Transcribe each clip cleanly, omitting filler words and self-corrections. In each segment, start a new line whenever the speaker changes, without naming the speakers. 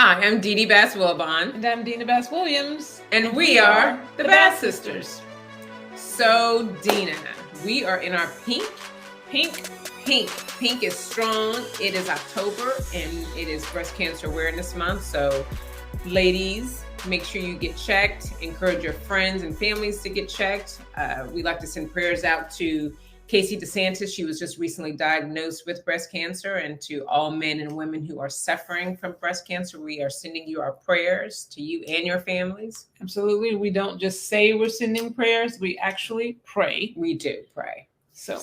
Hi, I'm Dee Dee Bass-Wilbon.
And I'm Dina Bass-Williams.
And we are the Bass Sisters. So, Dina, we are in our pink. Pink is strong. It is October and it is Breast Cancer Awareness Month. So, ladies, make sure you get checked. Encourage your friends and families to get checked. We like to send prayers out to Casey DeSantis. She was just recently diagnosed with breast cancer, and to all men and women who are suffering from breast cancer, we are sending you our prayers to you and your families.
Absolutely. We don't just say we're sending prayers. We actually pray.
We do pray.
So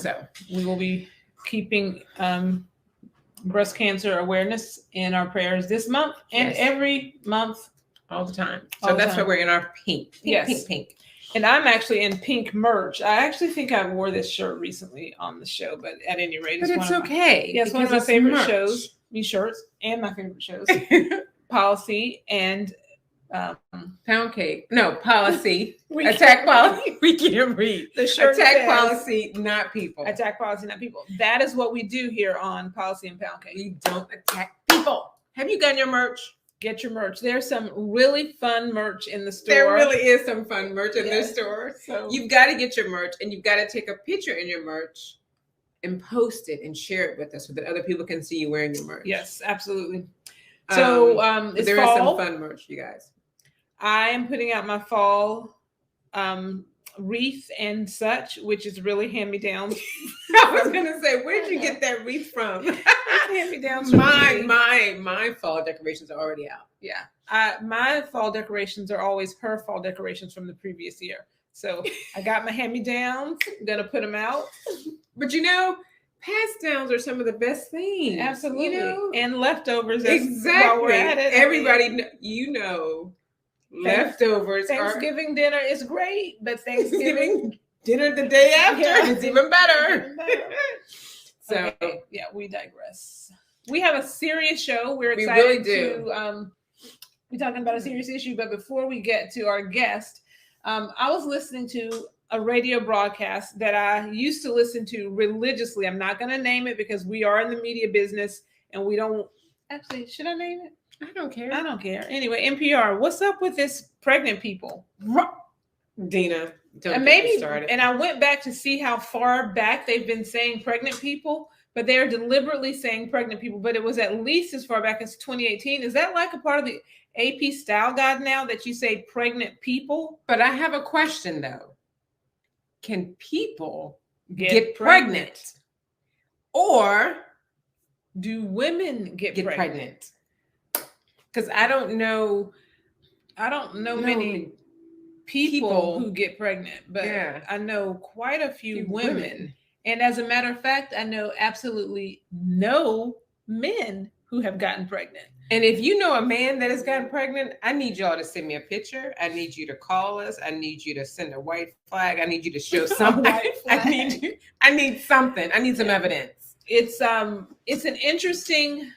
we will be keeping breast cancer awareness in our prayers this month and every month.
All the time. So that's why we're in our pink. Pink.
And I'm actually in pink merch. I actually think I wore this shirt recently on the show, but at any rate,
it's okay.
Yes, one of my favorite shows. These shirts and my favorite shows, Policy and
Pound Cake. No, Policy. Attack Policy. We can't read.
The shirt
Attack Policy, not people.
Attack Policy, not people. That is what we do here on Policy and Pound Cake.
We don't attack people. Have you gotten your merch?
Get your merch. There's some really fun merch in the store.
There really is some fun merch in the store. So you've got to get your merch, and you've got to take a picture in your merch and post it and share it with us so that other people can see you wearing your merch.
Yes, absolutely. So it's
there
fall.
Is some fun merch, you guys.
I am putting out my fall wreath and such, which is really hand-me-downs.
I was gonna say, where did you get that wreath from?
Hand-me-downs.
My fall decorations are already out.
Yeah, my fall decorations are always her fall decorations from the previous year. So I got my hand-me-downs. I'm gonna put them out.
But pass downs are some of the best things.
Absolutely, and leftovers.
Exactly.
While we're at it,
everybody, leftovers.
Thanksgiving dinner is great, but Thanksgiving
dinner the day after is even better. So
we digress. We have a serious show. We're excited to be talking about a serious issue. But before we get to our guest, I was listening to a radio broadcast that I used to listen to religiously. I'm not going to name it because we are in the media business and we don't. Actually, should I name it?
I don't care.
Anyway, NPR, what's up with this pregnant people?
Dina,
don't get me started. And I went back to see how far back they've been saying pregnant people, but they're deliberately saying pregnant people, but it was at least as far back as 2018. Is that like a part of the AP style guide now that you say pregnant people?
But I have a question though. Can people get pregnant? Or
do women get pregnant?
Because I don't know
many people who get pregnant, but I know quite a few women. And as a matter of fact, I know absolutely no men who have gotten pregnant.
And if you know a man that has gotten pregnant, I need y'all to send me a picture. I need you to call us. I need you to send a white flag. I need you to show something. I need something. I need some evidence.
It's an interesting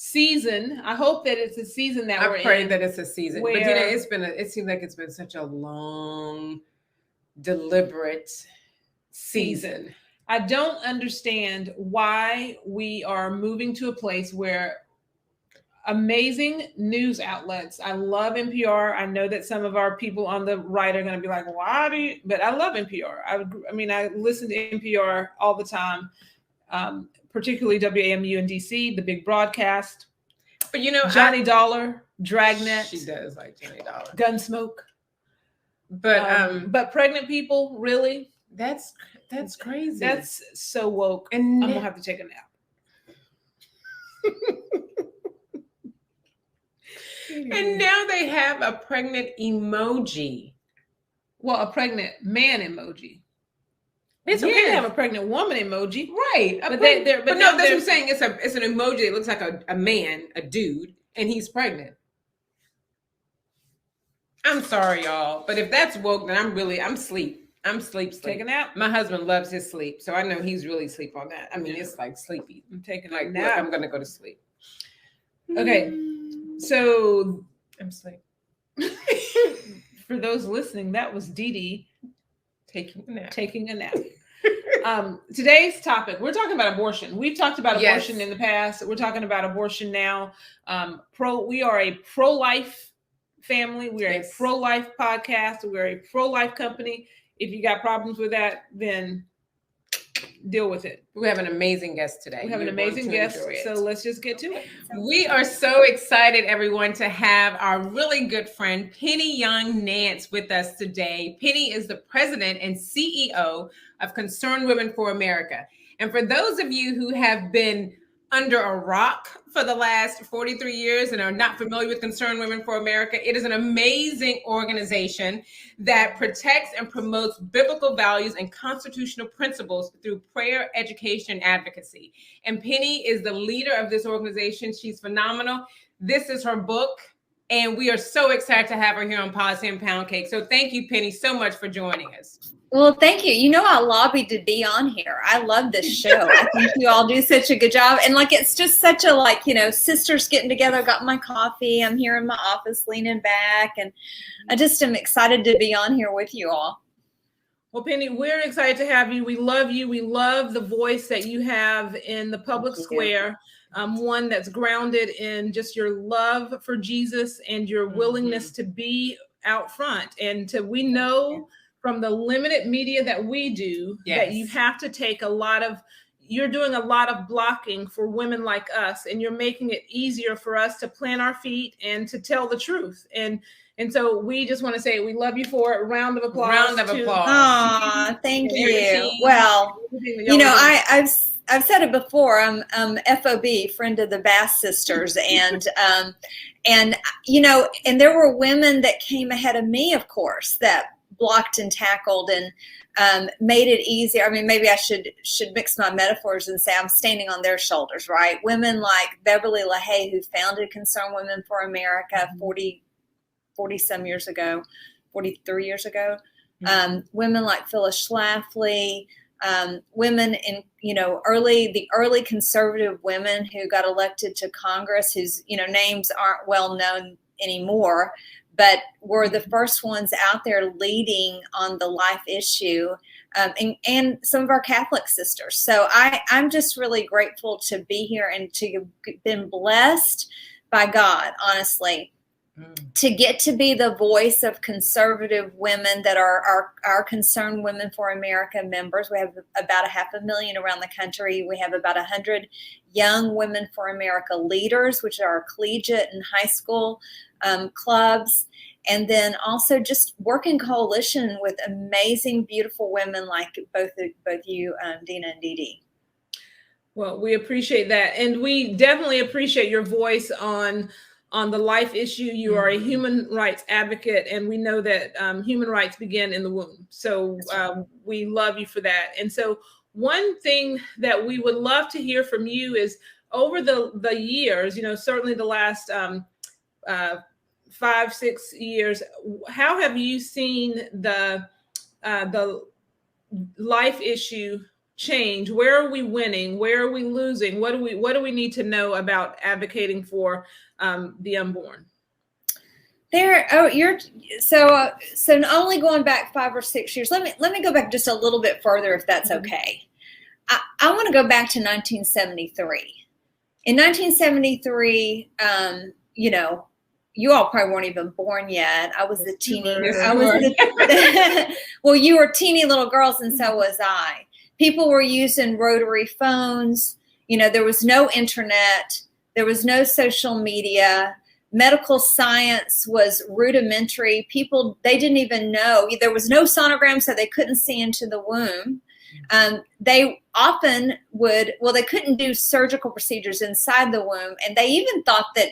season. I hope that it's a season that we're in.
I pray that it's a season. But it seems like it's been such a long, deliberate season.
I don't understand why we are moving to a place where amazing news outlets. I love NPR. I know that some of our people on the right are going to be like, why do you? But I love NPR. I listen to NPR all the time. Particularly WAMU in DC, the big broadcast. But Johnny Dollar, Dragnet.
She does like Johnny Dollar.
Gunsmoke.
But
pregnant people, really?
That's crazy.
That's so woke. And I'm gonna have to take a nap.
And now they have a pregnant emoji.
Well, a pregnant man emoji. It's okay to have a pregnant woman emoji,
right? But that's what I'm saying. It's an emoji. It looks like a man, a dude, and he's pregnant. I'm sorry, y'all, but if that's woke, then I'm sleep. I'm sleep.
Take a nap.
My husband loves his sleep, so I know he's really sleep on that. I mean, it's like sleepy.
I'm taking
a
nap.
I'm gonna go to sleep.
Okay, so
I'm sleep.
For those listening, that was Dee Dee
taking a nap.
Today's topic, we're talking about abortion. We've talked about abortion in the past. We're talking about abortion now. We are a pro-life family. We are a pro-life podcast. We're a pro-life company. If you got problems with that, then deal with it.
We have an amazing guest today.
We have an amazing guest, so let's just get to it.
We are so excited, everyone, to have our really good friend, Penny Young Nance, with us today. Penny is the president and CEO of Concerned Women for America. And for those of you who have been under a rock for the last 43 years and are not familiar with Concerned Women for America, it is an amazing organization that protects and promotes biblical values and constitutional principles through prayer, education, and advocacy. And Penny is the leader of this organization. She's phenomenal. This is her book, and we are so excited to have her here on Policy and Pound Cake. So thank you, Penny, so much for joining us.
Well, thank you. You know, I lobbied to be on here. I love this show. I think you all do such a good job. And it's just such a sisters getting together. Got my coffee. I'm here in my office leaning back. And I just am excited to be on here with you all.
Well, Penny, we're excited to have you. We love you. We love the voice that you have in the public square. One that's grounded in just your love for Jesus and your willingness to be out front. And we know from the limited media that we do that you have to take you're doing a lot of blocking for women like us, and you're making it easier for us to plant our feet and to tell the truth. And so we just want to say we love you for it. Round of applause.
Round of applause.
Aw, thank you. Well, I've said it before. I'm FOB, friend of the Bass sisters, and there were women that came ahead of me, of course, that blocked and tackled and made it easier. I mean, maybe I should mix my metaphors and say I'm standing on their shoulders, right? Women like Beverly LaHaye, who founded Concerned Women for America 40 some years ago, 43 years ago. Women like Phyllis Schlafly, women in, the early conservative women who got elected to Congress, whose, names aren't well known anymore, but were the first ones out there leading on the life issue, and some of our Catholic sisters. So I'm just really grateful to be here and to have been blessed by God, honestly, to get to be the voice of conservative women that are our Concerned Women for America members. We have about 500,000 around the country. We have about 100 Young Women for America leaders, which are our collegiate and high school clubs. And then also just work in coalition with amazing, beautiful women like both you, Dina and Dee Dee.
Well, we appreciate that. And we definitely appreciate your voice on the life issue. You are a human rights advocate, and we know that human rights begin in the womb. So we love you for that. And so one thing that we would love to hear from you is over the years, certainly the last 5-6 years, how have you seen the life issue change? Where are we winning? Where are we losing? What do we need to know about advocating for the unborn?
So only going back 5 or 6 years. Let me go back just a little bit further, if that's okay. I want to go back to 1973. In 1973, you all probably weren't even born yet. I was a teeny. Well, you were teeny little girls, and so was I. People were using rotary phones. There was no internet. There was no social media. Medical science was rudimentary. They didn't even know. There was no sonogram, so they couldn't see into the womb. They often they couldn't do surgical procedures inside the womb. And they even thought that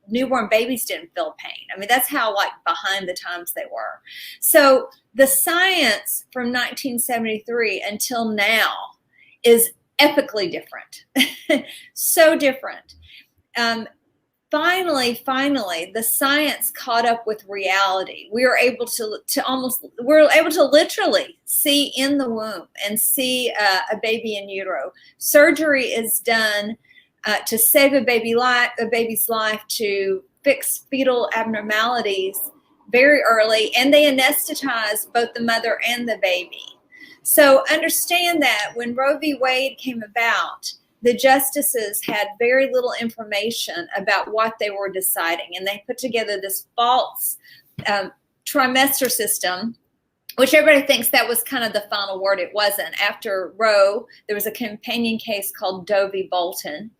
newborn babies didn't feel pain. I mean, that's how behind the times they were. So the science from 1973 until now is epically different. So different. Finally, the science caught up with reality. We were able to literally see in the womb and see a baby in utero. Surgery is done to save a baby's life, to fix fetal abnormalities very early, and they anesthetize both the mother and the baby. So understand that when Roe v. Wade came about, the justices had very little information about what they were deciding, and they put together this false trimester system, which everybody thinks that was kind of the final word. It wasn't. After Roe, there was a companion case called Doe v. Bolton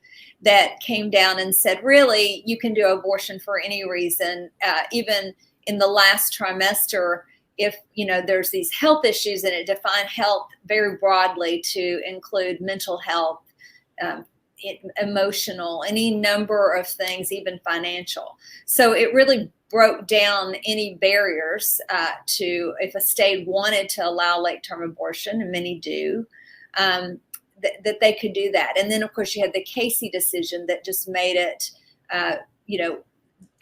that came down and said, really, you can do abortion for any reason, even in the last trimester, if, there's these health issues, and it defined health very broadly to include mental health, emotional, any number of things, even financial. So it really broke down any barriers to, if a state wanted to allow late-term abortion, and many do, that they could do that. And then, of course, you had the Casey decision that just made it,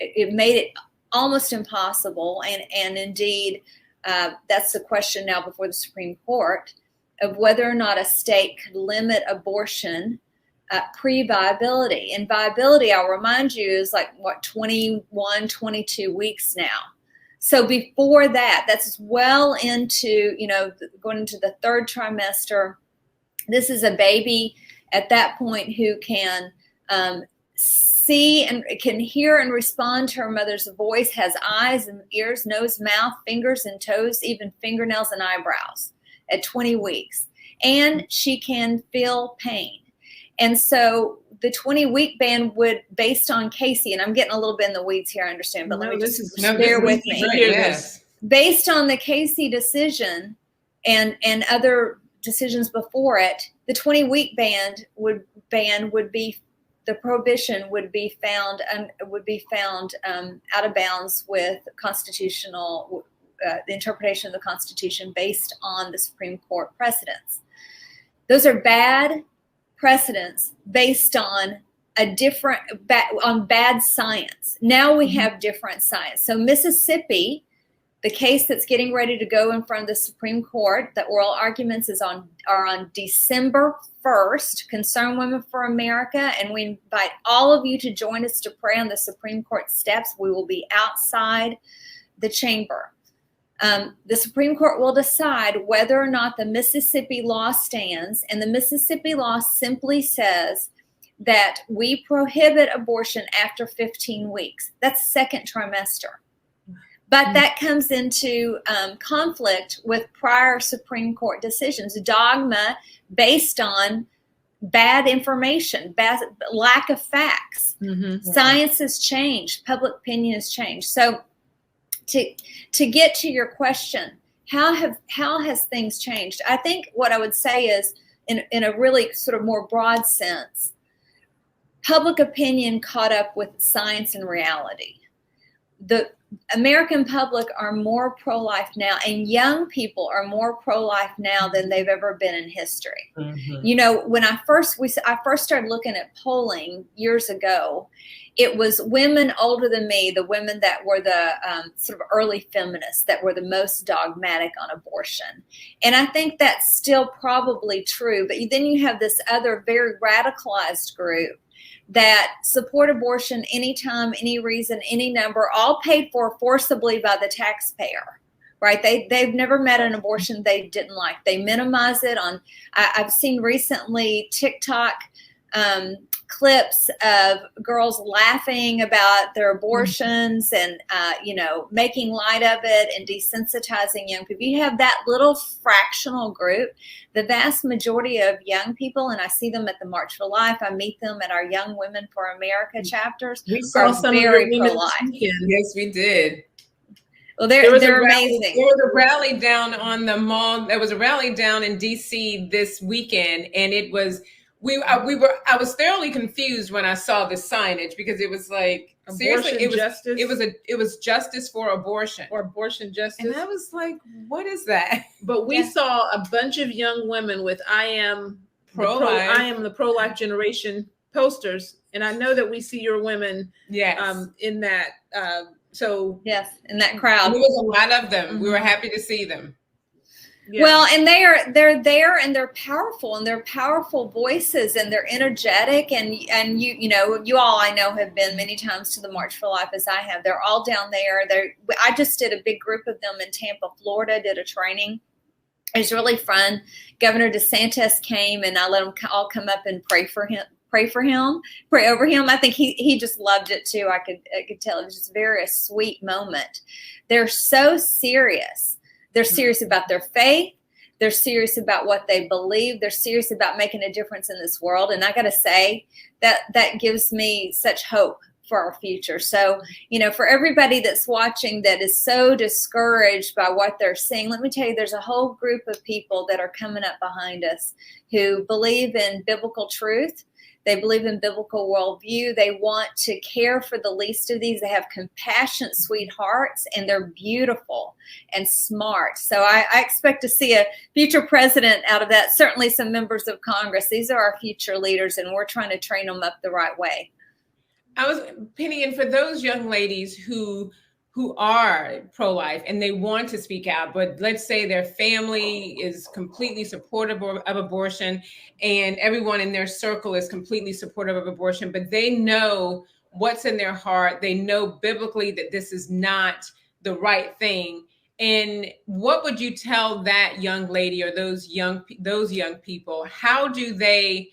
it made it almost impossible. And indeed, that's the question now before the Supreme Court of whether or not a state could limit abortion pre-viability. And viability, I'll remind you, is like, 21, 22 weeks now. So before that, that's well into, going into the third trimester. This is a baby at that point who can see and can hear and respond to her mother's voice, has eyes and ears, nose, mouth, fingers and toes, even fingernails and eyebrows at 20 weeks. And she can feel pain. And so the 20-week ban would, based on Casey, and I'm getting a little bit in the weeds here, I understand, but let me just bear with me.
Yes.
Based on the Casey decision and other decisions before it, the 20-week ban would be, the prohibition would be found out of bounds with constitutional, the interpretation of the Constitution based on the Supreme Court precedents. Those are bad precedents based on on bad science. Now we have different science. So Mississippi, the case that's getting ready to go in front of the Supreme Court, the oral arguments are on December 1st, Concerned Women for America, and we invite all of you to join us to pray on the Supreme Court steps. We will be outside the chamber. The Supreme Court will decide whether or not the Mississippi law stands, and the Mississippi law simply says that we prohibit abortion after 15 weeks. That's second trimester. But that comes into conflict with prior Supreme Court decisions, dogma based on bad information, lack of facts. Mm-hmm. Science has changed. Public opinion has changed. So to get to your question, how has things changed? I think what I would say is, in a really sort of more broad sense, public opinion caught up with science and reality. The American public are more pro-life now, and young people are more pro-life now than they've ever been in history. Mm-hmm. When I first started looking at polling years ago, it was women older than me, the women that were the sort of early feminists, that were the most dogmatic on abortion. And I think that's still probably true. But then you have this other very radicalized group that support abortion anytime, any reason, any number, all paid for forcibly by the taxpayer, right? They've never met an abortion they didn't like. They minimize it I've seen recently TikTok clips of girls laughing about their abortions and, making light of it and desensitizing young people. You have that little fractional group. The vast majority of young people, and I see them at the March for Life, I meet them at our Young Women for America chapters.
We saw some very pro-life.
Yes, we did.
Well, they're amazing.
There was a rally down on the mall. There was a rally down in DC this weekend, and it was I was thoroughly confused when I saw the signage, because it was like, seriously, it was justice for abortion,
or abortion justice.
And I was like, what is that?
But we saw a bunch of young women with I am the pro-life generation posters, and I know that we see your women in that
yes, in that crowd.
There was a lot of them. Mm-hmm. We were happy to see them.
Yeah. Well, and they're there, and they're powerful, and they're powerful voices, and they're energetic, and you all I know have been many times to the March for Life as I have. They're all down there. I just did a big group of them in Tampa, Florida, did a training It was really fun. Governor DeSantis came, and I let them all come up and pray for him, pray over him. I think he just loved it too. I could tell it was just a sweet moment. They're so serious. They're serious about their faith. They're serious about what they believe. They're serious about making a difference in this world. And I got to say that gives me such hope for our future. So, for everybody that's watching that is so discouraged by what they're seeing, let me tell you, there's a whole group of people that are coming up behind us who believe in biblical truth. They believe in biblical worldview. They want to care for the least of these. They have compassionate, sweet hearts, and they're beautiful and smart. So I expect to see a future president out of that. Certainly some members of Congress. These are our future leaders, and we're trying to train them up the right way.
Penny, and for those young ladies who are pro-life and they want to speak out, but let's say their family is completely supportive of abortion and everyone in their circle is completely supportive of abortion, but they know what's in their heart. They know biblically that this is not the right thing. And what would you tell that young lady or those young people? How do they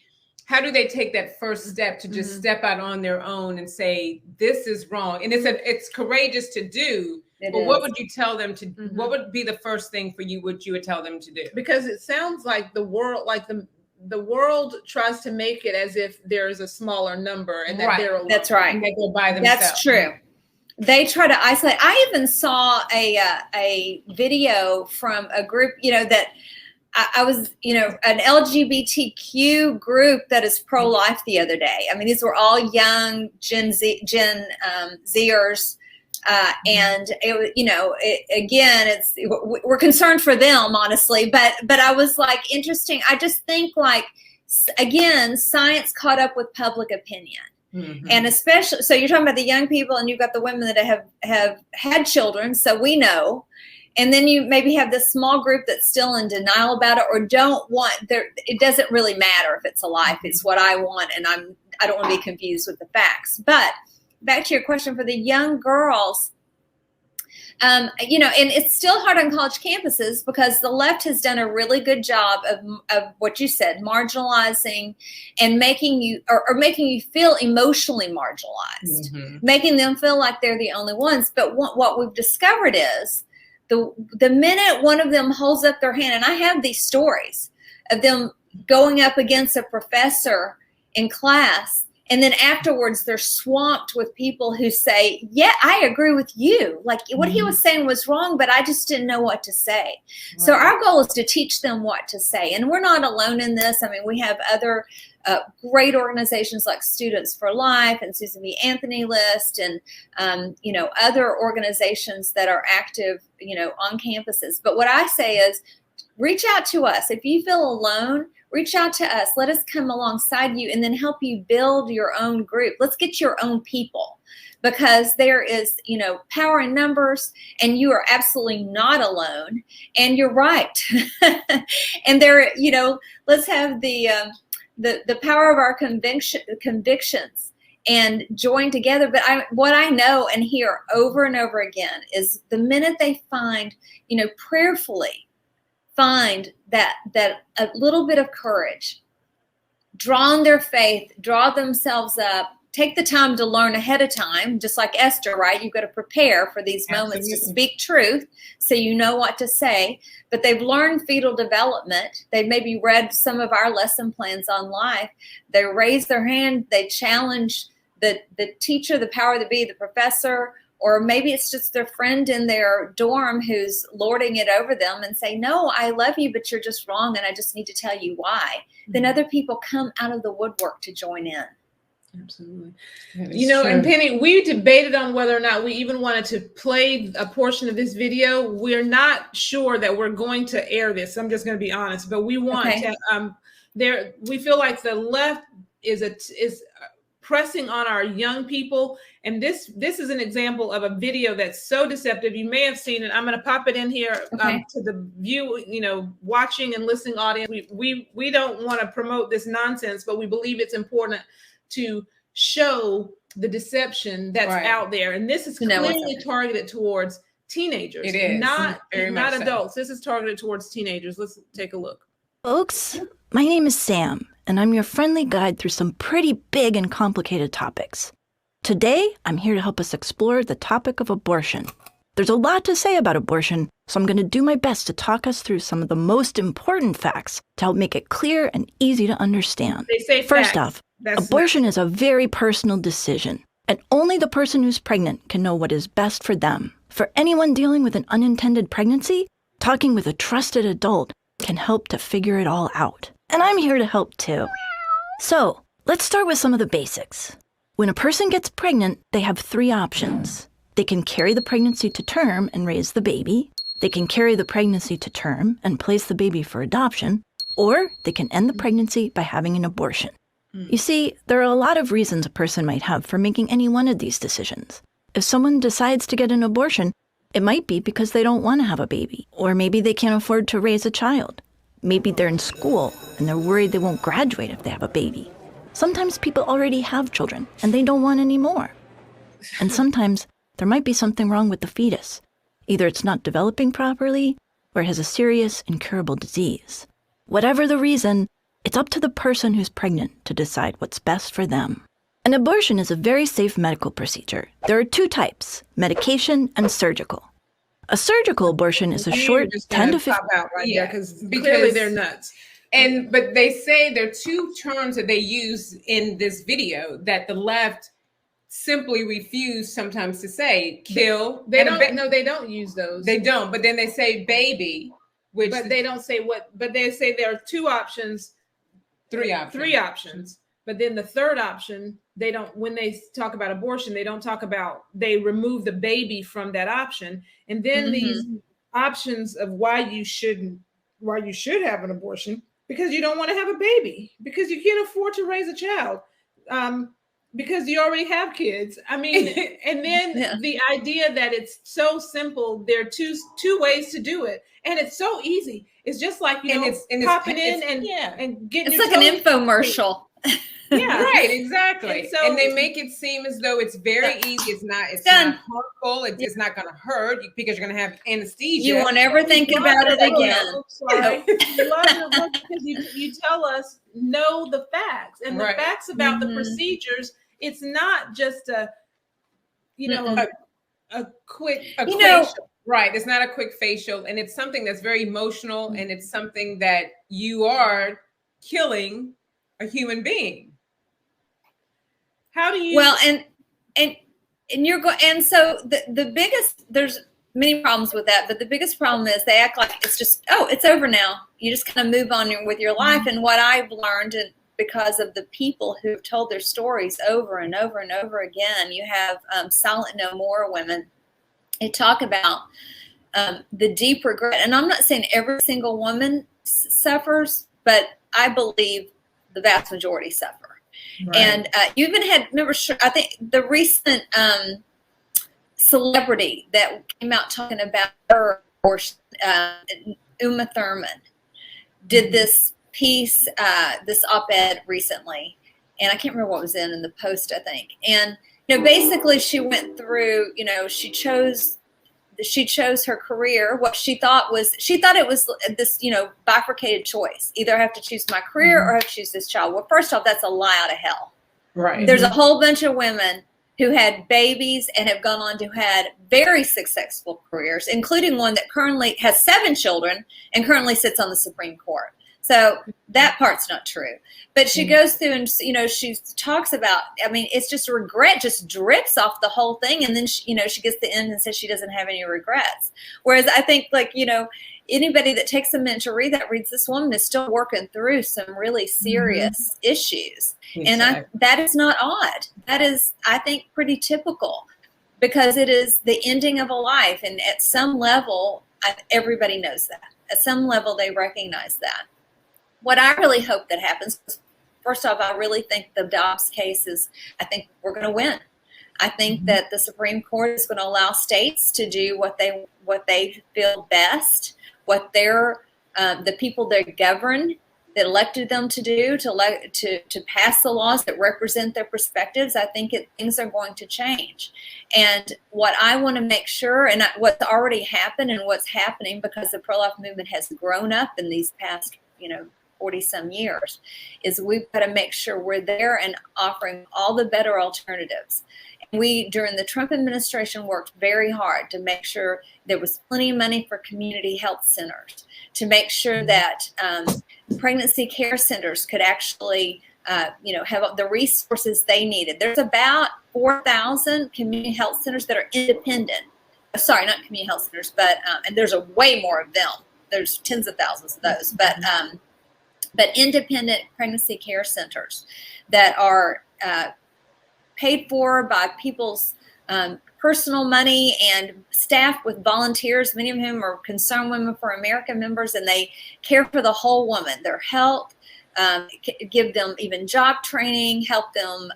take that first step to just step out on their own and say, this is wrong? And it's courageous to do, but what would you tell them to, what would be the first thing for you, what you would tell them to do?
Because it sounds like the world, the world tries to make it as if there's a smaller number and that they're alone.
That's right.
And they go by themselves. That's
true. They try to isolate. I even saw a video from a group, that I was, an LGBTQ group that is pro-life the other day. I mean, these were all young Gen Zers. And we're concerned for them, honestly, but I was like, interesting. I just think again, science caught up with public opinion. And especially, so you're talking about the young people and you've got the women that have had children. So we know. And then you maybe have this small group that's still in denial about it or don't want it doesn't really matter if it's a life. It's what I want. And I don't want to be confused with the facts. But back to your question for the young girls, and it's still hard on college campuses because the left has done a really good job of what you said, marginalizing and making you feel emotionally marginalized, making them feel like they're the only ones. But what we've discovered is the minute one of them holds up their hand, and I have these stories of them going up against a professor in class, and then afterwards they're swamped with people who say, yeah, I agree with you. Like what he was saying was wrong, but I just didn't know what to say. Right. So our goal is to teach them what to say. And we're not alone in this. I mean, we have other great organizations like Students for Life and Susan B. Anthony List and, other organizations that are active, on campuses. But what I say is reach out to us. If you feel alone, reach out to us. Let us come alongside you and then help you build your own group. Let's get your own people because there is, power in numbers and you are absolutely not alone. And you're right. And there, let's have the power of our convictions and join together. But what I know and hear over and over again is the minute they find, prayerfully find that a little bit of courage, draw on their faith, draw themselves up, take the time to learn ahead of time, just like Esther, right? You've got to prepare for these moments to speak truth so you know what to say. But they've learned fetal development. They've maybe read some of our lesson plans on life. They raise their hand. They challenge the teacher, the power that be, the professor, or maybe it's just their friend in their dorm who's lording it over them and say, no, I love you, but you're just wrong. And I just need to tell you why. Then other people come out of the woodwork to join in.
Absolutely. And Penny, we debated on whether or not we even wanted to play a portion of this video. We're not sure that we're going to air this. I'm just going to be honest, but we want to, we feel like the left is pressing on our young people. And this is an example of a video that's so deceptive. You may have seen it. I'm going to pop it in here to the watching and listening audience. We don't want to promote this nonsense, but we believe it's important to show the deception that's out there. And this is clearly targeted towards teenagers.
It is. Very
not
much so.
adults. This is targeted towards teenagers. Let's take a look.
Folks, my name is Sam, and I'm your friendly guide through some pretty big and complicated topics. Today, I'm here to help us explore the topic of abortion. There's a lot to say about abortion, so I'm going to do my best to talk us through some of the most important facts to help make it clear and easy to understand.
They say
First
facts.
off,
That's
abortion is a very personal decision, and only the person who's pregnant can know what is best for them. For anyone dealing with an unintended pregnancy, talking with a trusted adult can help to figure it all out. And I'm here to help too. So, let's start with some of the basics. When a person gets pregnant, they have 3 options. They can carry the pregnancy to term and raise the baby. They can carry the pregnancy to term and place the baby for adoption. Or they can end the pregnancy by having an abortion. You see, there are a lot of reasons a person might have for making any one of these decisions. If someone decides to get an abortion, it might be because they don't want to have a baby, or maybe they can't afford to raise a child. Maybe they're in school and they're worried they won't graduate if they have a baby. Sometimes people already have children and they don't want any more. And sometimes there might be something wrong with the fetus. Either it's not developing properly or it has a serious, incurable disease. Whatever the reason, it's up to the person who's pregnant to decide what's best for them. An abortion is a very safe medical procedure. There are 2 types, medication and surgical. A surgical abortion is a short 10 to 15...
because clearly they're nuts.
But they say there are 2 terms that they use in this video that the left simply refuse sometimes to say: kill.
They don't use those.
They don't, but then they say baby,
but they don't say what. But they say there are 2 options.
3 options.
3 options. But then the third option, they don't, when they talk about abortion, they don't talk about, they remove the baby from that option. And then these options of why you should have an abortion, because you don't want to have a baby, because you can't afford to raise a child, because you already have kids. I mean, and then the idea that it's so simple, there are two ways to do it. And it's so easy. It's just like, popping in and getting.
It's like an infomercial.
Yeah, right, exactly.
And
they make it seem as though it's very easy. It's not harmful. It's not going to hurt because you're going to have anesthesia.
You won't ever think about it again.
Sorry. You love your book because you tell us the facts and the facts about the procedures. It's not just a quick facial.
Right. It's not a quick facial, and it's something that's very emotional, and it's something that you are killing a human being.
How do you?
Well, and you're going, and so the biggest, there's many problems with that, but the biggest problem is they act like it's just, it's over now. You just kind of move on with your life. And what I've learned, and because of the people who have told their stories over and over and over again, you have Silent No More women. They talk about the deep regret, and I'm not saying every single woman suffers, but I believe the vast majority suffer. Right. And you even had, I think the recent celebrity that came out talking about her abortion, Uma Thurman, did this piece, this op-ed recently, and I can't remember what was in the Post, I think. And basically she went through, she chose her career. What she thought it was this, bifurcated choice. Either I have to choose my career or I have to choose this child. Well, first off, that's a lie out of hell.
Right.
There's a whole bunch of women who had babies and have gone on to had very successful careers, including one that currently has 7 children and currently sits on the Supreme Court. So that part's not true. But she goes through and, she talks about, it's just regret just drips off the whole thing. And then, she gets to the end and says she doesn't have any regrets. Whereas I think, anybody that takes a minute to read that, reads this woman is still working through some really serious issues. Exactly. And that is not odd. That is, I think, pretty typical, because it is the ending of a life. And at some level, everybody knows that. At some level, they recognize that. What I really hope that happens, first off, I really think the Dobbs case I think we're going to win. I think that the Supreme Court is going to allow states to do what they feel best, what the people they govern that elected them to do, to pass the laws that represent their perspectives, I think things are going to change. And what I want to make sure, and what's already happened and what's happening, because the pro-life movement has grown up in these past, 40 some years, is we've got to make sure we're there and offering all the better alternatives. We, during the Trump administration, worked very hard to make sure there was plenty of money for community health centers, to make sure that pregnancy care centers could actually, have the resources they needed. There's about 4,000 community health centers that are independent. Sorry, not community health centers, but and there's way more of them. There's tens of thousands of those, but independent pregnancy care centers that are paid for by people's personal money and staffed with volunteers, many of whom are Concerned Women for America members, and they care for the whole woman, their health, give them even job training, help them,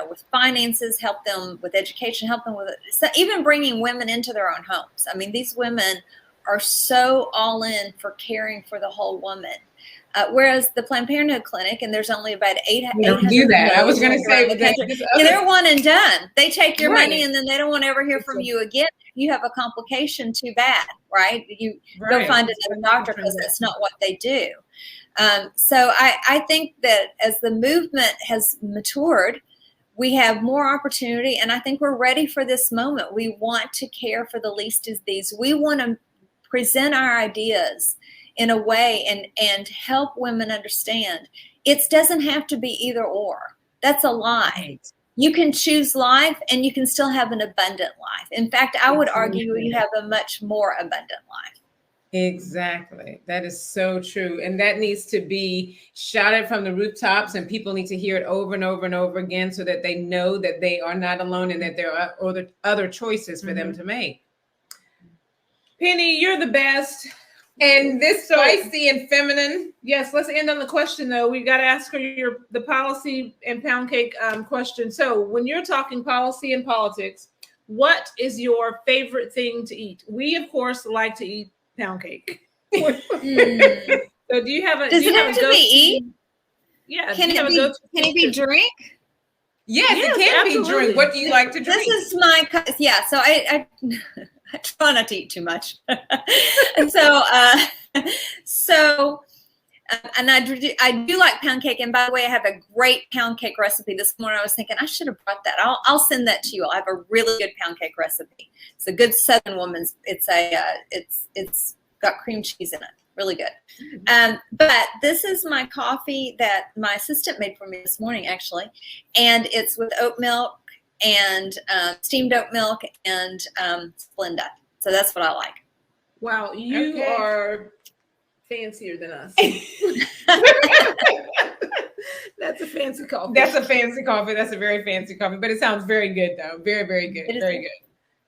with finances, help them with education, help them with even bringing women into their own homes. I mean, these women are so all in for caring for the whole woman. Whereas the Planned Parenthood clinic, and there's only about 800.
Do that. I was going to say
they're one and done. They take your money and then they don't want to ever hear from you again. You have a complication, too bad, right? You go find another doctor, because that's not what they do. So I think that as the movement has matured, we have more opportunity, and I think we're ready for this moment. We want to care for the least of these. We want to present our ideas in a way and help women understand it doesn't have to be either or. That's a lie. Right. You can choose life and you can still have an abundant life. In fact, I would argue you have a much more abundant life.
Exactly. That is so true. And that needs to be shouted from the rooftops, and people need to hear it over and over and over again, so that they know that they are not alone and that there are other choices for them to make.
Penny, you're the best.
And this spicy and feminine.
Yes, let's end on the question, though. We got to ask her the policy and pound cake question. So when you're talking policy and politics, what is your favorite thing to eat? We, of course, like to eat pound cake. So do you have a...
Does it have to be eat?
Yeah.
Can it be drink?
Yes, it can be drink. What do you like to drink?
This is my... Yeah, so I try not to eat too much. And and I do like pound cake. And by the way, I have a great pound cake recipe. This morning I was thinking I should have brought that. I'll send that to you. I have a really good pound cake recipe. It's a good Southern woman's. It's got cream cheese in it. Really good. But this is my coffee that my assistant made for me this morning, actually. And it's with oat milk and steamed oat milk and Splenda. So that's what I like.
Wow, you are fancier than us. That's a fancy coffee.
That's a fancy coffee. That's a very fancy coffee. But it sounds very good, though. Very, very good. Very good.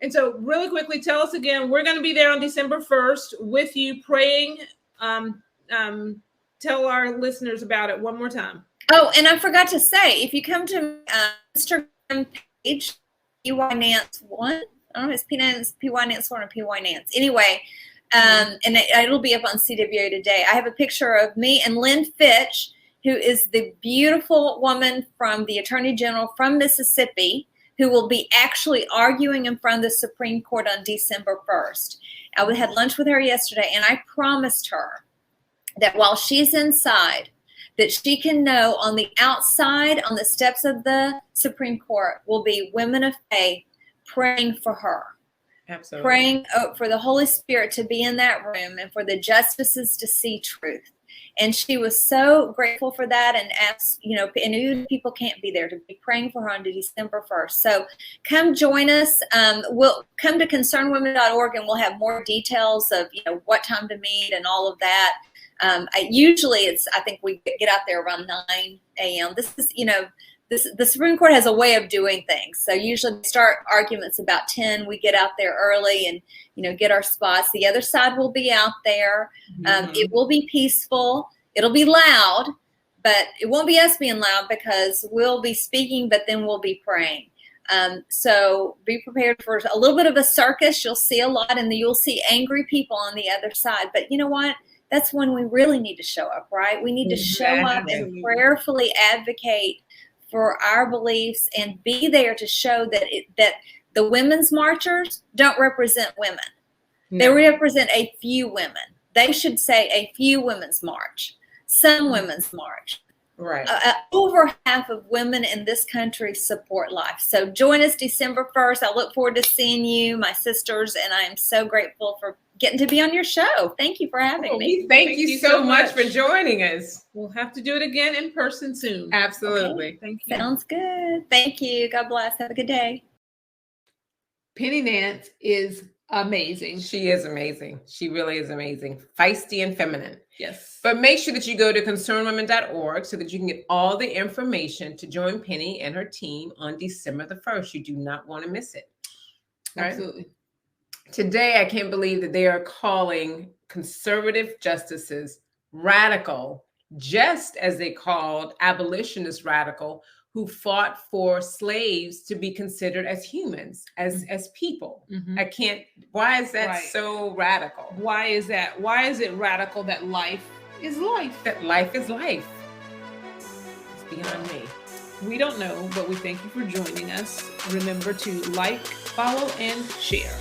And so really quickly, tell us again, we're going to be there on December 1st with you praying. Tell our listeners about it one more time.
Oh, and I forgot to say, if you come to Instagram page, PY Nance 1, I don't know if it's PY Nance 1 or PY Nance. Anyway, and it'll be up on CWA today. I have a picture of me and Lynn Fitch, who is the beautiful woman from the Attorney General from Mississippi, who will be actually arguing in front of the Supreme Court on December 1st. I had lunch with her yesterday, and I promised her that while she's inside, that she can know on the outside, on the steps of the Supreme Court, will be women of faith praying for her.
Absolutely. Praying
for the Holy Spirit to be in that room and for the justices to see truth. And she was so grateful for that, and asked, and even people can't be there, to be praying for her on December 1st. So come join us. We'll come to concernedwomen.org, and we'll have more details of, what time to meet and all of that. I think we get out there around 9 a.m. This is, the Supreme Court has a way of doing things. So usually we start arguments about 10. We get out there early and, get our spots. The other side will be out there. It will be peaceful. It'll be loud, but it won't be us being loud, because we'll be speaking, but then we'll be praying. So be prepared for a little bit of a circus. You'll see a lot, and you'll see angry people on the other side. But you know what? that's when we really need to show up, right? We need to show up and
Absolutely.
prayerfully advocate for our beliefs and be there to show that that the women's marchers don't represent women.
No.
They represent a few women. They should say a few women's march, some women's march.
Right.
Over half of women in this country support life. So join us December 1st. I look forward to seeing you, my sisters, and I am so grateful for getting to be on your show. Thank you for having me.
Thank you so much for joining us.
We'll have to do it again in person soon.
Absolutely.
Okay.
Thank you.
Sounds good. Thank you. God bless. Have a good day.
Penny Nance is amazing.
She is amazing. She really is amazing. Feisty and feminine.
Yes.
But make sure that you go to concernwomen.org so that you can get all the information to join Penny and her team on December the 1st. You do not want to miss it. All right?
Absolutely.
Today, I can't believe that they are calling conservative justices radical, just as they called abolitionists radical, who fought for slaves to be considered as humans, as people.
Mhm.
I can't, why is that
Right.
so radical?
Why is that? Why is it radical that life is life?
That life is life. It's beyond me.
We don't know, but we thank you for joining us. Remember to like, follow, and share.